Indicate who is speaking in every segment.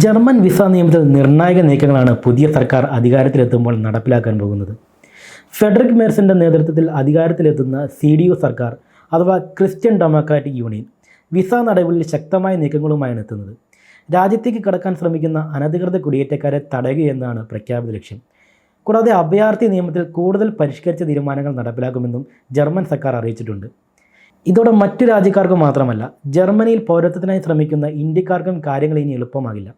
Speaker 1: German visa നിയമത്തിൽ നിർണായക നീക്കങ്ങളാണ് പുതിയ സർക്കാർ അധികാരത്തിലെത്തുമ്പോൾ നടപ്പിലാക്കാൻ പോകുന്നത്. ഫെഡറിക് മേഴ്സിൻ്റെ നേതൃത്വത്തിൽ അധികാരത്തിലെത്തുന്ന CDU സർക്കാർ അഥവാ ക്രിസ്ത്യൻ ഡെമോക്രാറ്റിക് യൂണിയൻ വിസ നടപടിയിൽ ശക്തമായ നീക്കങ്ങളുമായാണ് എത്തുന്നത്. രാജ്യത്തേക്ക് കടക്കാൻ ശ്രമിക്കുന്ന അനധികൃത കുടിയേറ്റക്കാരെ തടയുകയെന്നാണ് പ്രഖ്യാപിത ലക്ഷ്യം. കൂടാതെ അഭയാർത്ഥി നിയമത്തിൽ കൂടുതൽ പരിഷ്കരിച്ച തീരുമാനങ്ങൾ നടപ്പിലാക്കുമെന്നും ജർമ്മൻ സർക്കാർ അറിയിച്ചിട്ടുണ്ട്. ഇതോടെ മറ്റു രാജ്യക്കാർക്ക് മാത്രമല്ല, ജർമ്മനിയിൽ പൗരത്വത്തിനായി ശ്രമിക്കുന്ന ഇന്ത്യക്കാർക്കും കാര്യങ്ങൾ ഇനി എളുപ്പമാകില്ല.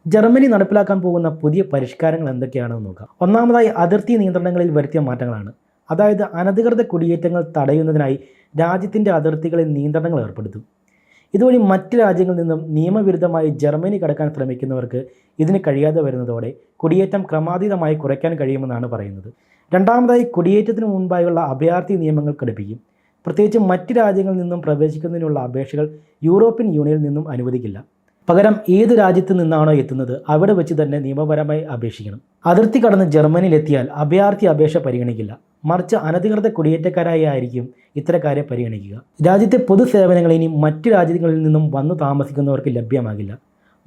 Speaker 1: ജർമ്മനി നടപ്പിലാക്കാൻ പോകുന്ന പുതിയ പരിഷ്കാരങ്ങൾ എന്തൊക്കെയാണെന്ന് നോക്കാം. ഒന്നാമതായി അതിർത്തി നിയന്ത്രണങ്ങളിൽ വരുത്തിയ മാറ്റങ്ങളാണ്. അതായത് അനധികൃത കുടിയേറ്റങ്ങൾ തടയുന്നതിനായി രാജ്യത്തിൻ്റെ അതിർത്തികളിൽ നിയന്ത്രണങ്ങൾ ഏർപ്പെടുത്തും. ഇതുവഴി മറ്റ് രാജ്യങ്ങളിൽ നിന്നും നിയമവിരുദ്ധമായി ജർമ്മനി കടക്കാൻ ശ്രമിക്കുന്നവർക്ക് ഇതിന് കഴിയാതെ വരുന്നതോടെ കുടിയേറ്റം ക്രമാതീതമായി കുറയ്ക്കാൻ കഴിയുമെന്നാണ് പറയുന്നത്. രണ്ടാമതായി കുടിയേറ്റത്തിന് മുൻപായുള്ള അഭയാർത്ഥി നിയമങ്ങൾ കടുപ്പിക്കും. പ്രത്യേകിച്ച് മറ്റ് രാജ്യങ്ങളിൽ നിന്നും പ്രവേശിക്കുന്നതിനുള്ള അപേക്ഷകൾ യൂറോപ്യൻ യൂണിയനിൽ നിന്നും അനുവദിക്കില്ല. പകരം ഏത് രാജ്യത്ത് നിന്നാണോ എത്തുന്നത് അവിടെ വെച്ച് തന്നെ നിയമപരമായി അപേക്ഷിക്കണം. അതിർത്തി കടന്ന് ജർമ്മനിയിലെത്തിയാൽ അഭയാർത്ഥി അപേക്ഷ പരിഗണിക്കില്ല. മറിച്ച് അനധികൃത കുടിയേറ്റക്കാരായി ആയിരിക്കും ഇത്തരക്കാരെ പരിഗണിക്കുക. രാജ്യത്തെ പൊതുസേവനങ്ങൾ ഇനി മറ്റു രാജ്യങ്ങളിൽ നിന്നും വന്നു താമസിക്കുന്നവർക്ക് ലഭ്യമാകില്ല.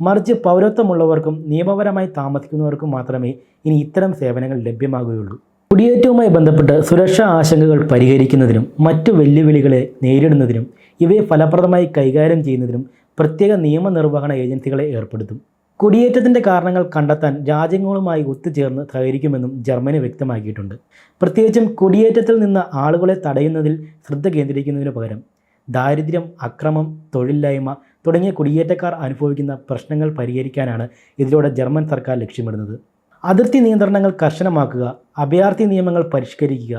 Speaker 1: മറിച്ച് പൗരത്വമുള്ളവർക്കും നിയമപരമായി താമസിക്കുന്നവർക്കും മാത്രമേ ഇനി ഇത്തരം സേവനങ്ങൾ ലഭ്യമാകുകയുള്ളൂ. കുടിയേറ്റവുമായി ബന്ധപ്പെട്ട് സുരക്ഷാ ആശങ്കകൾ പരിഹരിക്കുന്നതിനും മറ്റു വെല്ലുവിളികളെ നേരിടുന്നതിനും ഇവയെ ഫലപ്രദമായി കൈകാര്യം ചെയ്യുന്നതിനും പ്രത്യേക നിയമനിർവഹണ ഏജൻസികളെ ഏർപ്പെടുത്തും. കുടിയേറ്റത്തിൻ്റെ കാരണങ്ങൾ കണ്ടെത്താൻ രാജ്യങ്ങളുമായി ഒത്തുചേർന്ന് സഹകരിക്കുമെന്നും ജർമ്മനി വ്യക്തമാക്കിയിട്ടുണ്ട്. പ്രത്യേകിച്ചും കുടിയേറ്റത്തിൽ നിന്ന് ആളുകളെ തടയുന്നതിൽ ശ്രദ്ധ കേന്ദ്രീകരിക്കുന്നതിനു പകരം ദാരിദ്ര്യം, അക്രമം, തൊഴിലില്ലായ്മ തുടങ്ങിയ കുടിയേറ്റക്കാർ അനുഭവിക്കുന്ന പ്രശ്നങ്ങൾ പരിഹരിക്കാനാണ് ഇതിലൂടെ ജർമ്മൻ സർക്കാർ ലക്ഷ്യമിടുന്നത്. അതിർത്തി നിയന്ത്രണങ്ങൾ കർശനമാക്കുക, അഭയാർത്ഥി നിയമങ്ങൾ പരിഷ്കരിക്കുക,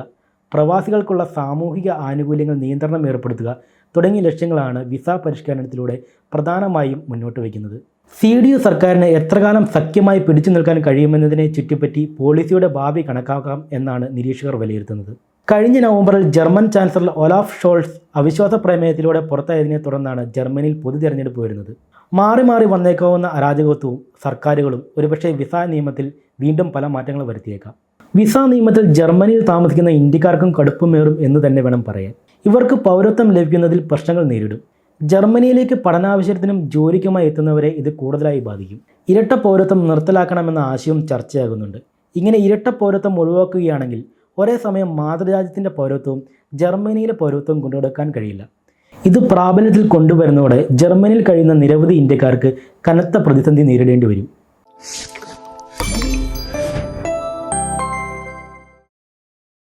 Speaker 1: പ്രവാസികൾക്കുള്ള സാമൂഹിക ആനുകൂല്യങ്ങൾ നിയന്ത്രണം ഏർപ്പെടുത്തുക തുടങ്ങിയ ലക്ഷ്യങ്ങളാണ് വിസ പരിഷ്കരണത്തിലൂടെ പ്രധാനമായും മുന്നോട്ട് വയ്ക്കുന്നത്. CDU സർക്കാരിന് എത്രകാലം സഖ്യമായി പിടിച്ചു നിൽക്കാൻ കഴിയുമെന്നതിനെ ചുറ്റിപ്പറ്റി പോളിസിയുടെ ഭാവി കണക്കാക്കാം എന്നാണ് നിരീക്ഷകർ വിലയിരുത്തുന്നത്. കഴിഞ്ഞ നവംബറിൽ ജർമ്മൻ ചാൻസലർ ഒലാഫ് ഷോൾസ് അവിശ്വാസ പ്രമേയത്തിലൂടെ പുറത്തായതിനെ തുടർന്നാണ് ജർമ്മനിയിൽ പൊതു തെരഞ്ഞെടുപ്പ് വരുന്നത്. മാറി മാറി വന്നേക്കാവുന്ന അരാജകത്വവും സർക്കാരുകളും ഒരുപക്ഷെ വിസ നിയമത്തിൽ വീണ്ടും പല മാറ്റങ്ങൾ വരുത്തിയേക്കാം. വിസ നിയമത്തിൽ ജർമ്മനിയിൽ താമസിക്കുന്ന ഇന്ത്യക്കാർക്കും കടുപ്പമേറും എന്ന് തന്നെ വേണം പറയാൻ. ഇവർക്ക് പൗരത്വം ലഭിക്കുന്നതിൽ പ്രശ്നങ്ങൾ നേരിടും. ജർമ്മനിയിലേക്ക് പഠനാവശ്യത്തിനും ജോലിക്കുമായി എത്തുന്നവരെ ഇത് കൂടുതലായി ബാധിക്കും. ഇരട്ട പൗരത്വം നിർത്തലാക്കണമെന്ന ആശയവും ചർച്ചയാകുന്നുണ്ട്. ഇങ്ങനെ ഇരട്ട പൗരത്വം ഒഴിവാക്കുകയാണെങ്കിൽ ഒരേ സമയം മാതൃരാജ്യത്തിൻ്റെ പൗരത്വവും ജർമ്മനിയിലെ പൗരത്വവും കൊണ്ടുനടക്കാൻ കഴിയില്ല. ഇത് പ്രാബല്യത്തിൽ കൊണ്ടുവരുന്നതോടെ ജർമ്മനിയിൽ കഴിയുന്ന നിരവധി ഇന്ത്യക്കാർക്ക് കനത്ത പ്രതിസന്ധി നേരിടേണ്ടി വരും.